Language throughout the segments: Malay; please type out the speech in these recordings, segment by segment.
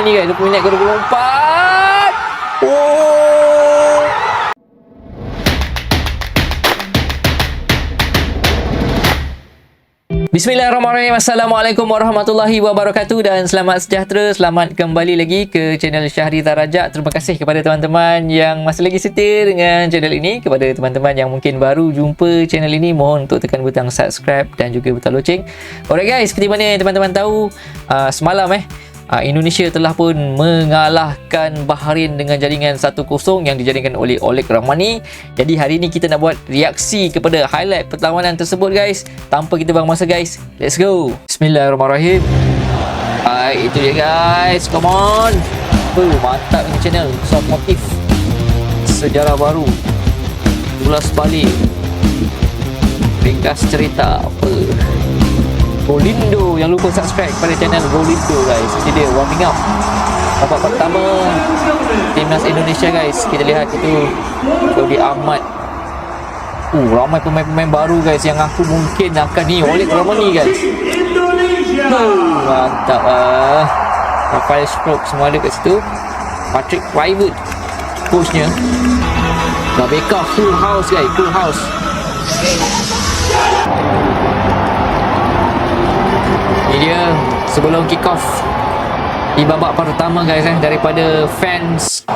Ni guys, 20 minit ke 24. Oh. Bismillahirrahmanirrahim. Assalamualaikum warahmatullahi wabarakatuh dan selamat sejahtera. Selamat kembali lagi ke channel Syahri Tarajak. Terima kasih kepada teman-teman yang masih lagi setia dengan channel ini. Kepada teman-teman yang mungkin baru jumpa channel ini, mohon untuk tekan butang subscribe dan juga butang loceng. Alright guys, seperti mana teman-teman tahu, semalam Indonesia telah pun mengalahkan Bahrain dengan jaringan 1-0 yang dijaringkan oleh Oleg Rahmani. Jadi hari ini kita nak buat reaksi kepada highlight perlawanan tersebut guys. Tanpa kita buang masa guys, let's go. Bismillahirrahmanirrahim. Itu dia guys, come on. Mantap ini channel Soft Motif. Sejarah baru, ulas balik, ringkas cerita apa. Golindo, jangan lupa subscribe pada channel Golindo guys. Ini dia warming up babak pertama timnas Indonesia guys. Kita lihat itu Jody Ahmad. Ramai pemain-pemain baru guys yang aku mungkin akan ni Oleg Rahmani guys. Mantap Rafael Stroke semua ada kat situ. Patrick Kluivert coachnya. Gabeka full house guys, full house. Ini dia sebelum kick off di babak pertama guys daripada fans.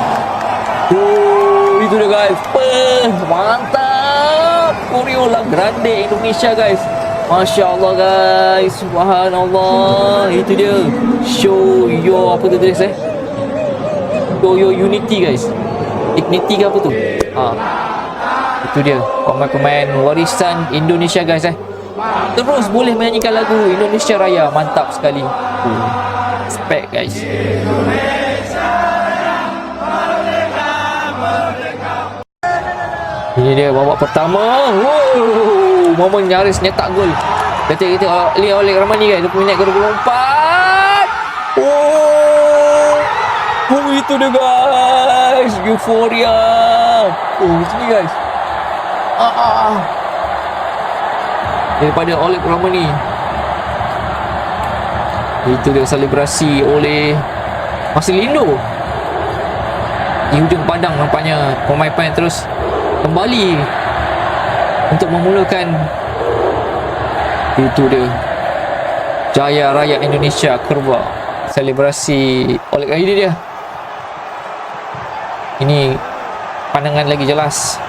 Itu dia guys. Mantap. Coriola Grande Indonesia guys. Masya Allah guys. Subhanallah. Itu dia. Show your apa tu tulis Show your unity guys. Dignity ke apa tu? Itu dia. Pemain-pemain warisan Indonesia guys terus boleh menyanyikan lagu Indonesia Raya. Mantap sekali. Respect guys. Ini dia babak pertama. Momen nyaris nyetak gol. Kita lihat Oleg Rahmani guys. 20 minit ke 24. Itu dia guys. Euphoria. Sini guys. Daripada Oleg Rahmani. Itu dia selebrasi oleh Marcelino. Di hujung padang nampaknya pemain-pemain terus kembali untuk memulakan. Itu dia Jaya Raya Indonesia Kerba. Selebrasi Oleg Rahmani dia. Ini pandangan lagi jelas.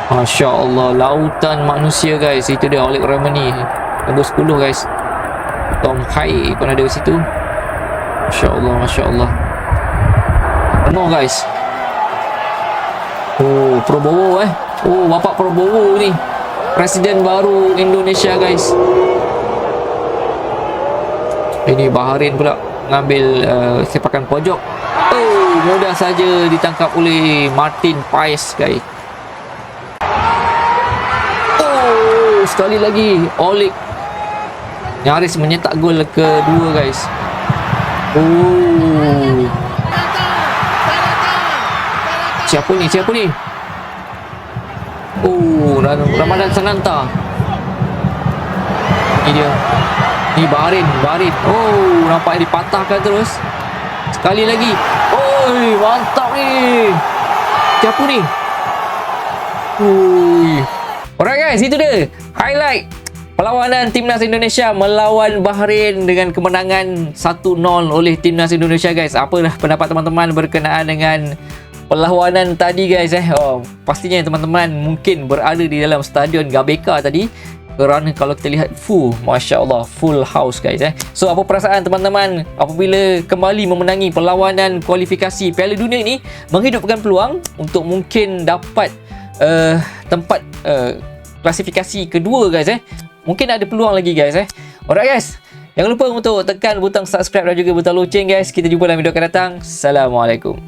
Masya Allah, lautan manusia guys. Itu dia Oleg Rahmani, nombor 10 guys. Tom Hai pun ada di situ. Masya Allah, Masya Allah. Penuh guys. Prabowo Bapak Prabowo ni Presiden baru Indonesia guys. Ini Bahrain pula ngambil sepakan pojok. Mudah saja ditangkap oleh Martin Paes guys. Sekali lagi Oleg nyaris menyetak gol kedua guys. Siapa ni? Ramadan Sananta. Ini dia. Ni Bahrain. Nampak dipatahkan terus. Sekali lagi. Mantap ni. Siapa ni? Alright guys, itu dia highlight perlawanan timnas Indonesia melawan Bahrain dengan kemenangan 1-0 oleh timnas Indonesia guys. Apalah pendapat teman-teman berkenaan dengan perlawanan tadi guys pastinya teman-teman mungkin berada di dalam stadion Gabeka tadi, kerana kalau kita lihat Masya Allah, full house guys So apa perasaan teman-teman apabila kembali memenangi perlawanan kualifikasi Piala Dunia ini, menghidupkan peluang untuk mungkin dapat tempat klasifikasi kedua guys Mungkin ada peluang lagi guys Alright guys, jangan lupa untuk tekan butang subscribe dan juga butang loceng guys. Kita jumpa dalam video akan datang. Assalamualaikum.